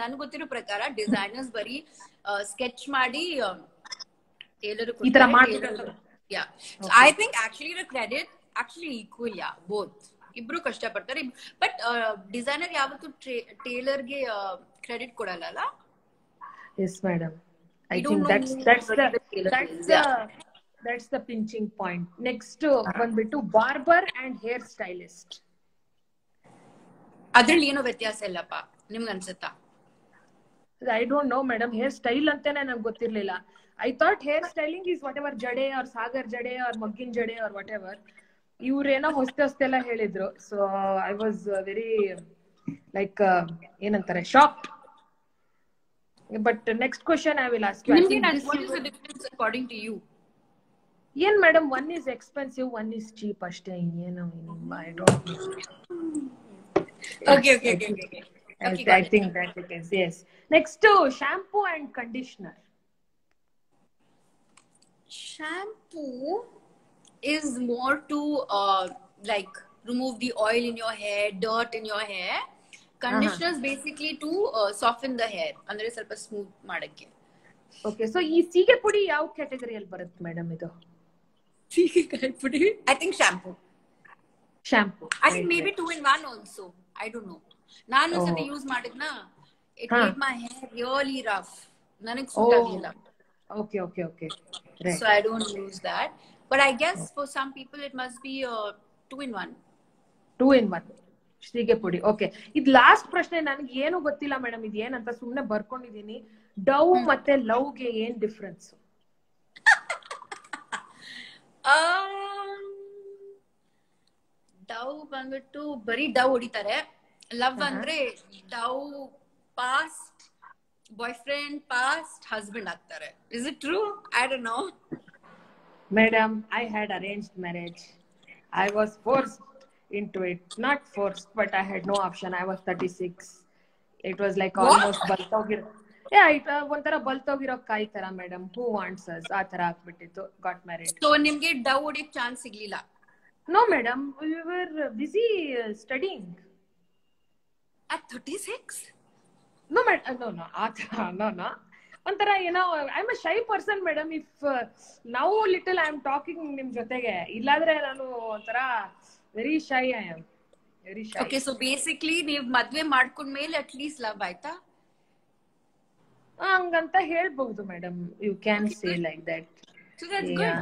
ನನ್ ಗೊತ್ತಿರೋ ಪ್ರಕಾರ ಡಿಸೈನರ್ಸ್ ಬರೀ ಸ್ಕೆಚ್ ಮಾಡಿ ಟೇಲರ್ ಈ ತರ ಮಾಡ್ತಾರೆ. Yeah, I think actually the credit actually equal. Yeah, both, ಇಬ್ರು ಕಷ್ಟಪಡ್ತಾರೆ. ಬಟ್ ಡಿಸೈನರ್ ಯಾವತ್ತು ಟೇಲರ್ಗೆ ಕ್ರೆಡಿಟ್ ಕೊಡಲ್ಲ. Yes madam, I think that's the pinching point. Next ಬಂದ್ಬಿಟ್ಟು ಬಾರ್ಬರ್ ಅಂಡ್ ಹೇರ್ ಸ್ಟೈಲಿಸ್ಟ್. ಅದ್ರಲ್ಲಿ ಏನೋ ವ್ಯತ್ಯಾಸ ಇಲ್ಲಪ್ಪ, ನಿಮ್ಗೆ ಅನ್ಸುತ್ತಾ? I don't know madam. Hair style ಅಂತಾನೆ ನಂಗೆ ಗೊತ್ತಿರ್ಲಿಲ್ಲ. I thought hair styling is whatever ಜಡೆ ಆರ್ ಸಾಗರ್ ಜಡೆ ಆರ್ ಮಗ್ಗಿನ ಜಡೆ ಆರ್ ವಾಟ್ ಎವರ್. ಇವ್ರೇನೋ ಹೊಸ್ತೆಲ್ಲ ಹೇಳಿದ್ರು. So I was very like ಏನಂತಾರೆ, shocked. But next question I will ask you. What is the difference according to you? ಏನ್ madam, one is expensive, one is cheap ಅಷ್ಟೇ. ಏನು I don't know. Okay. I think that it is. Yes. Next, shampoo and conditioner. Shampoo is more to like remove the oil in your hair, dirt in your hair. Conditioner is basically to soften the hair, ಅಂದ್ರೆ ಸ್ವಲ್ಪ smooth ಮಾಡಕ್ಕೆ. Okay, so ಈ ಸೀಗೆ ಪುಡಿ ಯಾವ ಕ್ಯಾಟಗರಿಯಲ್ಲಿ ಬರುತ್ತೆ madam? ಇದು ಸೀಗೆ ಪುಡಿ I think shampoo. I think maybe 2 in 1 also. I don't know. ನಾನು ಸತಿ ಯೂಸ್ ಮಾಡಿದ್ನ, it made my hair really rough. ನನಗೆ ಸೂಟ್ ಆಗಲಿಲ್ಲ. Okay. Right. So I don't use that. But I guess for some people it must be 2 in 1. 2 in 1 ಸೀಗೆ ಪುಡಿ. Okay, ಇದು last ಪ್ರಶ್ನೆ. ನನಗೆ ಏನು ಗೊತ್ತಿಲ್ಲ ಮೇಡಮ್, ಇದು ಏನಂತ ಸುಮ್ನೆ ಬರ್ಕೊಂಡಿದೀನಿ. ಡವ್ ಮತ್ತೆ ಲವ್ಗೆ ಏನ್ ಡಿಫ್ರೆನ್ಸ್? ಡವ್ ಬಂದ್ಬಿಟ್ಟು ಬರೀ ಡವ್ ಹೊಡಿತಾರೆ. ಲವ್ ಅಂದ್ರೆ ಡವ್ past boy friend past husband ಆಗ್ತಾರೆ. Is it true? I don't no. Madam, I had arranged marriage. I was forced into it. Not forced, but I had no option. I was 36. It was like almost baltogir. Yeah, it ಒಂಥರ ಬಲ್ತೋಗಿರೋ ಕಾಯಿ ತರ madam. Who wants us? ಆ ತರ ಆಗ್ಬಿಟ್ಟಿತ್ತು. Got married. So ನಿಮ್ಗೆ ಡವ್ ಹೊಡಿಯಕ್ chance ಸಿಗ್ಲಿಲ್ಲ? No, madam. We were busy studying. At 36? No, madam. No. No. ಒಂಥರ ಏನೋ I am a shy person madam. If now little I am talking ನಿಮ್ ಜೊತೆಗೆ, ಇಲ್ಲಾದ್ರೆ ನಾನು ಒಂಥರ very shy. I am very shy. Okay, so basically ನೀವ್ ಮದ್ವೆ ಮಾಡ್ಕೊಂಡ್ಮೇಲೆ ಅಟ್ ಲೀಸ್ಟ್ ಲವ್ ಆಯ್ತಾ? ಹಂಗಂತ ಹೇಳ್ಬಹುದು madam. You can say like that. So that's good.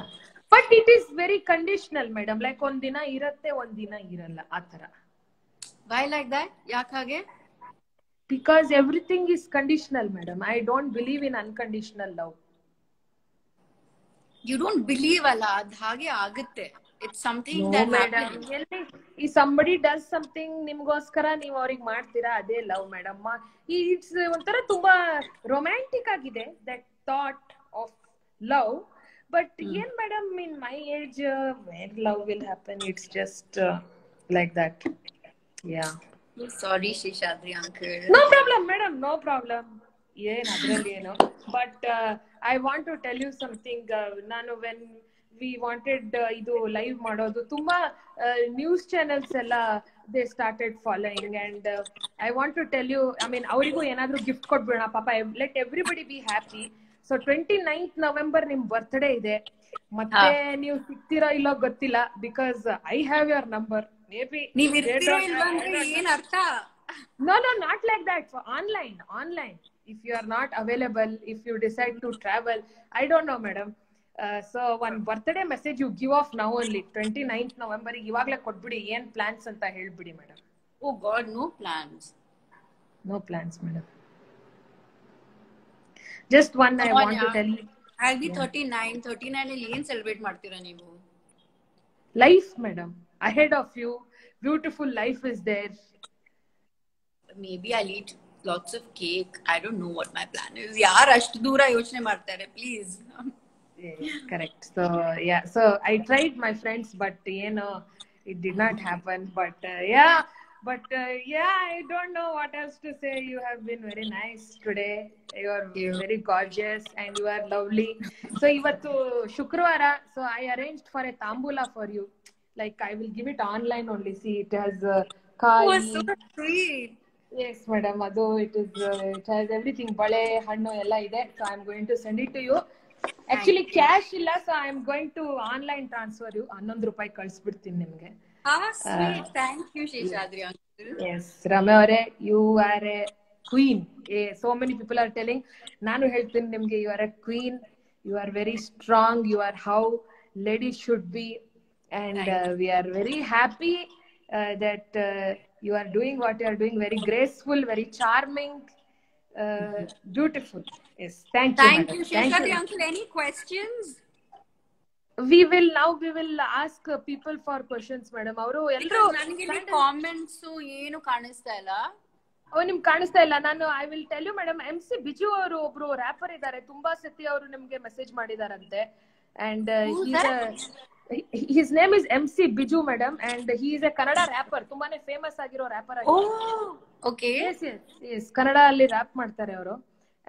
But it is very conditional madam. Like ಒಂದ್ ದಿನ ಇರತ್ತೆ, ಒಂದ್ ದಿನ ಇರಲ್ಲ, ಆತರ. Why like that? ಯಾಕ ಹಾಗೆ? Because everything is conditional, madam. I don't believe in unconditional love. You don't believe ಅಲ್ಲ, ಅದ್ ಹಾಗೆ ಆಗುತ್ತೆ. It's something that happens. If somebody does something ನಿಮ್ಗೋಸ್ಕರ ನೀವ್ ಅವ್ರಿಗೆ ಮಾಡ್ತೀರಾ, ಅದೇ ಲವ್ ಮೇಡಮ್. ಇಟ್ಸ್ ಒಂಥರ ತುಂಬಾ ರೊಮ್ಯಾಂಟಿಕ್ ಆಗಿದೆ that thought of love. But ಏನ್ madam, in my age where love will happen? It's just like that. Yeah. Sorry, Sheshadri uncle. No problem, madam. No problem. ಏನ್ ಅದ್ರಲ್ಲಿ ಏನು. But I want to tell you something. ನಾನು when we wanted ಇದು live ಮಾಡೋದು, ತುಂಬಾ news channels ಎಲ್ಲ they started following. And I want to tell you, I mean ಅವರಿಗೂ ಏನಾದ್ರು ಗಿಫ್ಟ್ ಕೊಟ್ಬಿಡೋಣ ಪಾಪ. Let everybody be happy. So 29th November ನಿಮ್ ಬರ್ತ್ಡೇ ಇದೆ. ಮತ್ತೆ ನೀವು ಸಿಗ್ತೀರೋ ಇಲ್ಲೋ ಗೊತ್ತಿಲ್ಲ, because I have your number. Maybe ನೀವ್ ಇರ್ತೀರೋ ಇಲ್ವಾ ಅಂದ್ರೆ ಏನ್ ಅರ್ಥ? No, not like that. For online. If you are not available, if you decide to travel, I don't know, madam. So one birthday message you give off now only, 29th November. ಇವಾಗ್ಲೇ ಕೊಟ್ಬಿಡಿ, ಏನ್ plants ಅಂತ ಹೇಳ್ಬಿಡಿ madam. Oh God, no plans. No plans, madam. Just one I want to tell you. I'll be 39. 39 ಅಲ್ಲಿ ಏನ್ celebrate ಮಾಡ್ತೀರಾ ನೀವು? Life, madam. Ahead of you, beautiful life is there. Maybe I'll eat lots of cake. I don't know what my plan is. ಯಾರು ಅಷ್ಟು ದೂರ ಯೋಚನೆ ಮಾಡ್ತಾರೆ, please. Correct. So yeah, so I tried my friends, but it did not happen. But I don't know what else to say. You have been very nice today. You are very gorgeous and you are lovely. So ivattu ಶುಕ್ರವಾರ, so I arranged for a tambula for you. Like I will give it online only. See, it has kai. Oh, so sweet. Yes, madam. Ado it has everything. Bale hannu ella ide. So I am going to send it to you. Actually cash illa, so I am going to online transfer you. 11 ರೂಪಾಯಿ ಕಳಿಸ್ಬಿಡ್ತೀನಿ ನಿಮಗೆ. Sweet. Thank you, Sheshadri uncle. Yes, Rame avare, you are a queen. So many people are telling. ನಾನು ಹೇಳ್ತೀನಿ ನಿಮಗೆ, you are a queen. You are very strong. You are how ladies should be. And we are very happy that you are doing what you are doing. Very graceful, very charming, beautiful. Yes, thank you, Sheshadri uncle. Any questions? We will ask people for questions, madam. ಅವರು ಎಲ್ಲರೂ ನನಗೆ comments ಏನು ಕಾಣಿಸ್ತಾ ಇಲ್ಲ. ನಿಮ್ಗೆ ಕಾಣಿಸ್ತಾ ಇಲ್ಲ? ನಾನು I will tell you madam. MC Biju ಅವರು ಒಬ್ರು ರ್ಯಾಪರ್ ಇದ್ದಾರೆ, ತುಂಬಾ ಸತಿ ಅವರು ನಿಮ್ಗೆ ಮೆಸೇಜ್ ಮಾಡಿದಾರಂತೆ. And his name is MC Biju, madam, and he is a Kannada rapper. ತುಂಬಾನೇ ಫೇಮಸ್ ಆಗಿರೋ ರ್ಯಾಪರ್ ಆಗಿದ್ದಾರೆ. Okay. Yes, ಕನ್ನಡ ಅಲ್ಲಿ ರ್ಯಾಪ್ ಮಾಡ್ತಾರೆ ಅವರು.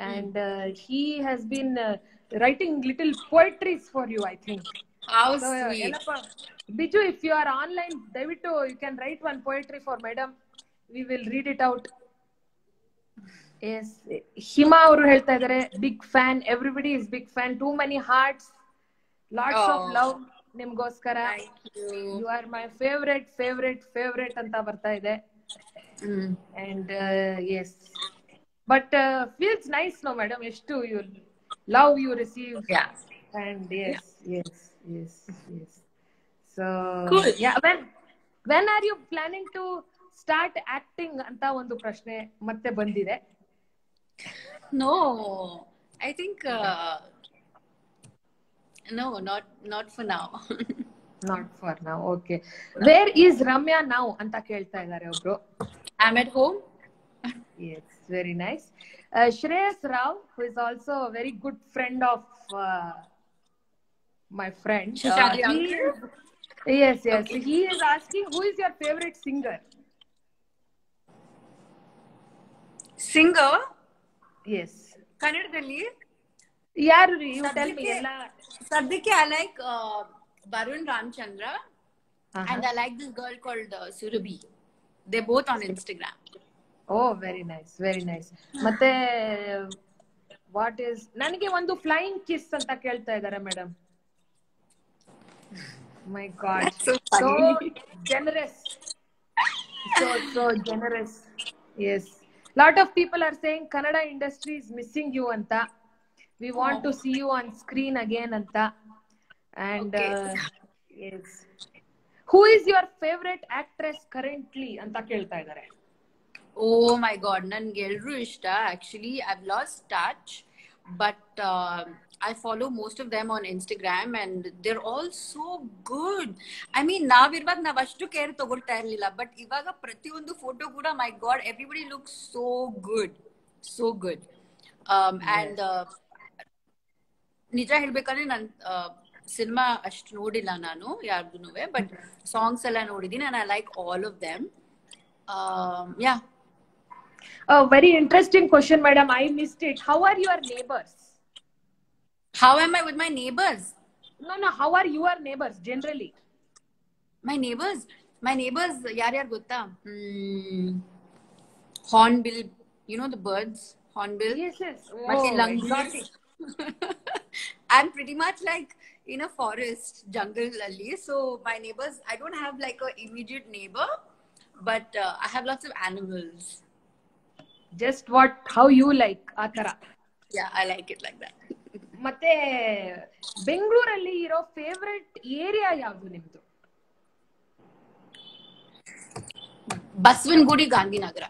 And he has been writing little poetries for you, I think. How sweet. Biju, if you are online, ದಯವಿಟ್ಟು you can write one poetry for madam. We will read it out. Yes, Hima ಅವರು ಹೇಳ್ತಾ ಇದ್ದಾರೆ, big fan. Everybody is big fan. Too many hearts. Lots of love ನಿಮ್ಗೋಸ್ಕರ. You are my favorite ಅಂತ ಬರ್ತಾ ಇದೆ. And yes, but feels nice, no madam? ಎಷ್ಟು you love you receive. Yeah. And yes. So cool. Yeah, when are you planning to start acting ಅಂತ ಒಂದು ಪ್ರಶ್ನೆ ಮತ್ತೆ ಬಂದಿದೆ. No, I think No, not for now. Not for now. Okay. Where is Ramya now ಅಂತ ಕೇಳ್ತಾ ಇದ್ದಾರೆ ಒಬ್ರು. I'm at home. Yes, very nice. Shreyas Rao, who is also a very good friend of my friend. Shashadi uncle? Yes. Okay. He is asking, who is your favorite singer? Singer? Yes. Kannadadalli? Yaru, you tell me. Sadyake I like Varun Ramchandra, and I like this girl called Surabhi. They're both on Instagram. Oh, very nice, very nice. ಮತ್ತೆ what is, ನನಗೆ ಒಂದು flying kiss ಅಂತ ಕೇಳ್ತಾ ಇದ್ದಾರೆ madam. My god, so generous, so generous. Yes, lot of people are saying Kannada industry is missing you anta. We want to see you on screen again anta. And yes, who is your favorite actress currently anta ಕೇಳ್ತಾ ಇದ್ದಾರೆ. Oh my god, nange elru ishta. Actually, I've lost touch, but I follow most of them on Instagram and they're all so good. I mean, navirvag nav ashtu care tagolta irliಲ್ಲ, but ivaga ಪ್ರತಿಯೊಂದು photo ಕೂಡ, my god, everybody looks so good. So good. And ನಿಜ ಹೇಳ್ಬೇಕಂದ್ರೆ ನಾನು cinema ಅಷ್ಟು ನೋಡಿಲ್ಲ ನಾನು ಯಾರ್ದುನುವೆ, but songs ಎಲ್ಲ ನೋಡಿದೀನಿ and I like all of them. Yeah. A very interesting question, madam. I missed it. How are your neighbors? How am I with my neighbors? No. How are your neighbors generally? My neighbors ಯಾರ್ಯಾರು ಗೊತ್ತಾ? Hornbill, you know the birds? Hornbill. Yes. ಮತ್ತೆ langurs. I'm pretty much like in a forest, jungle alli. So my neighbors, I don't have like a immediate neighbor, but I have lots of animals. Just how you like atara. Yeah, I like it like that. ಮತ್ತೆ ಬೆಂಗಳೂರಲ್ಲಿ ಇರೋ favourite area ಯಾವುದು ನಿಮ್ದು? Basavanagudi, Gandhinagar.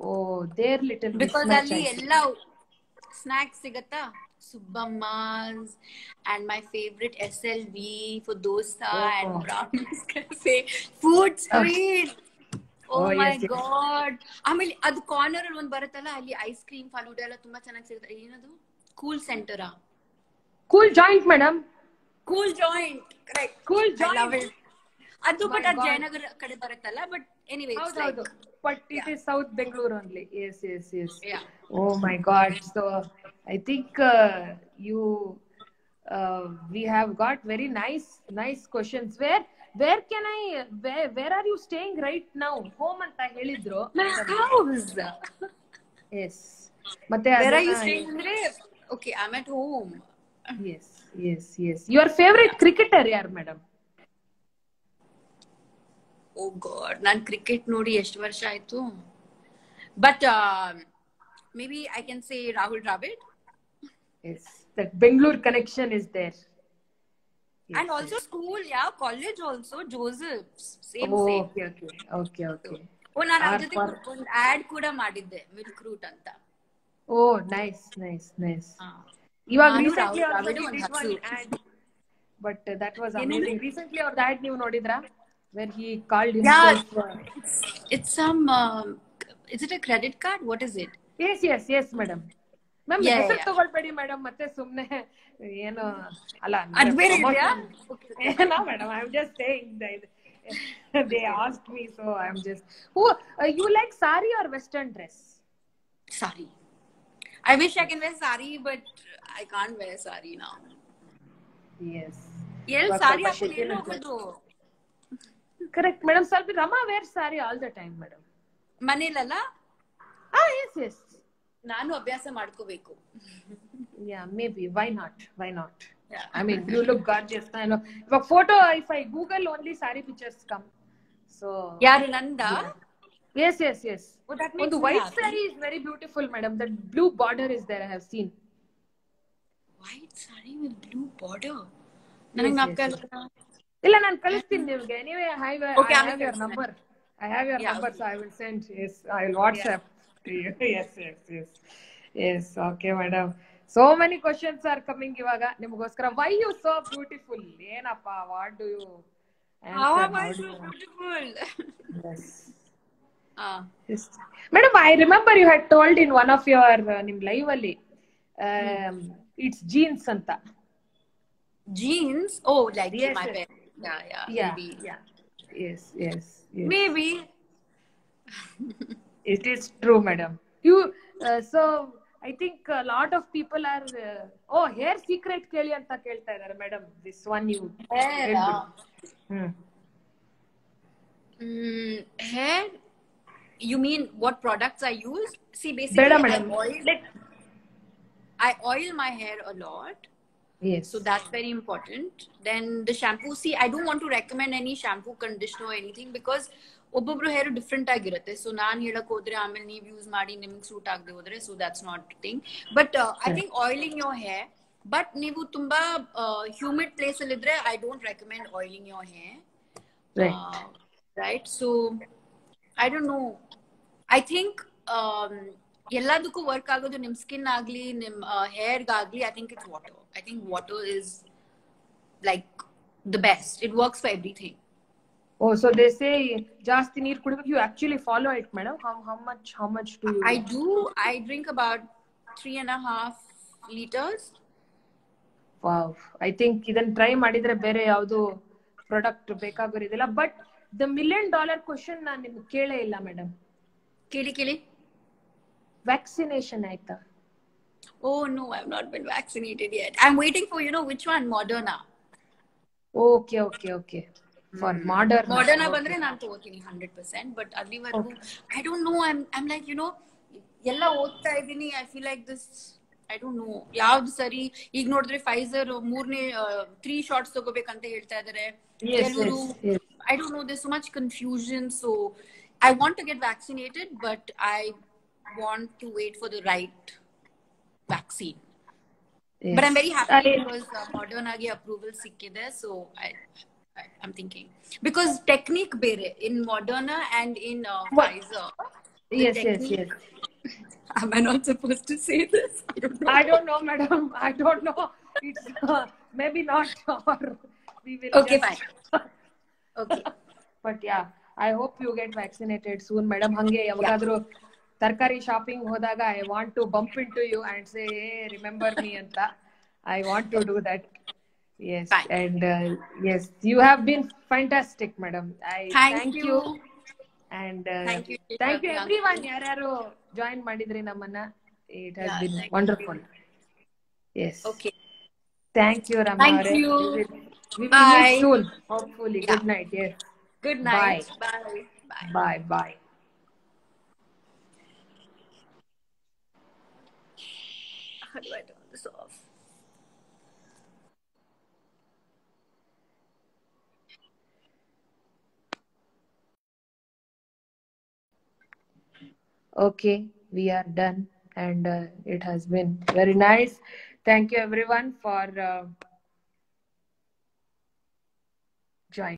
Oh, there little because ಅಲ್ಲಿ ಎಲ್ಲ snacks ಸಿಗತ್ತಾ, Subbamma's and my favorite SLV for dosa and brownies cafe, food street. Oh my god. ಆಮೇಲೆ ಅದು ಕಾರ್ನರ್ ಅಲ್ಲಿ ಒಂದು ಬರುತ್ತಲ್ಲ, ಅಲ್ಲಿ ಐಸ್ ಕ್ರೀಮ್ ಫಾಲೂಡ ಎಲ್ಲ ತುಂಬಾ ಚೆನ್ನಾಗಿ ಸಿಗುತ್ತೆ. ಏನದು, ಕೂಲ್ ಸೆಂಟರಾ? Cool joint madam. Cool joint, correct. Cool joint ಅದು ಬಟ್ ಅದು ಜಯನಗರ ಕಡೆ ಬರುತ್ತಲ್ಲ, but anyway it's like, but it is South Bangalore only. Yes. Yeah. Oh my god. So I think we have got very nice questions. Where are you staying right now? Home anta helidru. My house. Yes. Matte where are you staying andre? Okay, I'm at home. Yes. Your favorite cricketer yaar madam? Oh god, nan cricket ನೋಡಿ ಎಷ್ಟು ವರ್ಷ ಆಯ್ತು, but maybe I can say Rahul Dravid. Yes, that Bangalore connection is there. Yes, and also school, yeah, college also, Joseph's, same. Okay. Oh, ನಾನು ಅದ್ರ ಜೊತೆ ಒಂದು add ಕೂಡ ಮಾಡಿದ್ದೆ, ಮಿಲ್ಕ್ ರೂಟ್ ಅಂತ. Oh, nice. ಇವಾಗ recently one ad, but that was amazing. Recently our ad ನೀವು ನೋಡಿದ್ರಾ, where he called himself? It's some is it a credit card? What is it? Yes madam. Ma'am, ಹೆಸರು ತಗೊಳ್ಬೇಡಿ madam, ಮತ್ತೆ ಸುಮ್ನೆ ಏನು ಅಲ್ಲ ಅದು ಬೇರೆ ಇದೆಯಾ? No madam, I'm just saying that they asked me, so I'm just you like sari or western dress? Sari. I wish I can wear sari, but I can't wear sari now. Yes. Sari ಹಾಕೊಂಡು ಏನು ಹೋಗೋದು? Correct madam. ಸ್ವಲ್ಪ Rama wears sari all the time madam. ಮನೇಲಲ್ಲ? Yes. ನಾನು ಅಭ್ಯಾಸ ಮಾಡ್ಕೋಬೇಕು. Yeah, maybe. Why not? Yeah. I mean, you look gorgeous. I know. But photo, if I Google, only sari pictures come. So. ಯಾರು ನಂದಾ? Yes. Oh, that makes the white sari is very beautiful, madam. The blue border is there. I have seen. White sari with blue border. ನನಗೆ ನಾಪ್ಕಲ್ಲ. ಇಲ್ಲ, ನಾನು ಕಳಿಸ್ತೀನಿ ನಿಮಗೆ. Anyway, I have your number. So I will send. Yes, I will WhatsApp to you. Yes. Yes, okay, madam. So many questions are coming ಇವಾಗ ನಿಮಗೋಸ್ಕರ. Why you so beautiful? ಏನಪ್ಪ, what do you How answer? am I so beautiful? Yes. Yes. Madam, I remember you had told in one of your ನಿಮ್ live ಅಲ್ಲಿ it's jeans anta. Jeans? Oh, like Yes, my yes. parents. Yeah, Yeah, maybe. yeah. Yes. Maybe. It is true, madam. You so I think a lot of people are hair secret ಕೇಳಿ ಅಂತ ಕೇಳ್ತಾ ಇದ್ದಾರೆ madam. This one you Hair. Hair? You mean what products I use? See, basically, I oil my hair a lot. Yes. So that's very important. Then the shampoo. See, I don't want to recommend any shampoo, conditioner or anything because ಒಬ್ಬೊಬ್ರು hair different ಆಗಿರುತ್ತೆ. So ನಾನು ಹೇಳಕ್ ಹೋದ್ರೆ ಆಮೇಲೆ ನೀವು use ಮಾಡಿ ನಿಮ್ಗೆ suit ಆಗದೆ ಹೋದ್ರೆ, so that's not thing. But I think oiling your hair, but ನೀವು ತುಂಬಾ ಹ್ಯೂಮಿಡ್ ಪ್ಲೇಸ್ ಅಲ್ಲಿ ಇದ್ರೆ I don't recommend oiling your hair. Right? So I don't know. I think ಎಲ್ಲದಕ್ಕೂ ವರ್ಕ್ ಆಗೋದು ನಿಮ್ ಸ್ಕಿನ್ ಆಗ್ಲಿ ನಿಮ್ ಹೇರ್ಗಾಗ್ಲಿ. I think it's water. I think water is like the best. It works for everything. Oh, so they say ಜಾಸ್ತಿ ನೀರು ಕುಡಿಬೇಕು. You actually follow it, madam? How much do you? I do. I drink about 3.5 liters. Wow. I think ಇದನ್ನ try ಮಾಡಿದ್ರೆ ಬೇರೆ ಯಾವುದು product ಬೇಕಾಗೋರಿದಿಲ್ಲ. But the $1 million question ನಾನು ನಿಮ್ಗೆ ಕೇಳೇ ಇಲ್ಲ ಮೇಡಮ್. ಕೇಳಿ. ವ್ಯಾಕ್ಸಿನೇಷನ್ ಆಯ್ತಾ? Oh no, I've not been vaccinated yet. I'm waiting for, which one? Moderna. Okay. For Moderna ಬಂದ್ರೆ ನಾನು ತಗೋತೀನಿ 100%. ಬಟ್ ಅಲ್ಲಿವರೆಗೂ I don't know. I'm like, ಎಲ್ಲ ಓದ್ತಾ ಇದ್ದೀನಿ. I feel like this, I don't know ಯಾವ್ದು ಸರಿ. ಈಗ ನೋಡಿದ್ರೆ ಫೈಸರ್ 3 shots ತಗೋಬೇಕಂತ ಹೇಳ್ತಾ ಇದಾರೆ. I don't know, there's so much confusion. So I want to get vaccinated, but I want to wait for the right vaccine. Yes. But I'm very happy because Moderna ge approval sikkide. So I'm thinking, because technique bere in Moderna and in Pfizer. Yes. Am I not supposed to say this? I don't know, madam. I don't know. It's maybe not, or we will. Okay, fine. Okay. But yeah, I hope you get vaccinated soon, madam. Hange yavagaadru tarkari shopping hodaga I want to bump into you and say, hey, remember me anta. I want to do that. Yes. Fine. And yes, you have been fantastic, madam. I thank you. And thank you everyone ಯಾರ್ಯಾರು join ಮಾಡಿದ್ರಿ ನಮ್ಮನ್ನ. It has been wonderful. Yes. Okay. Thank you, Rama. Thank you. We will meet soon, hopefully. Yeah. Good night. Yes. Good night. Bye. How do I turn this off? Okay, we are done, and it has been very nice. Thank you everyone for joining.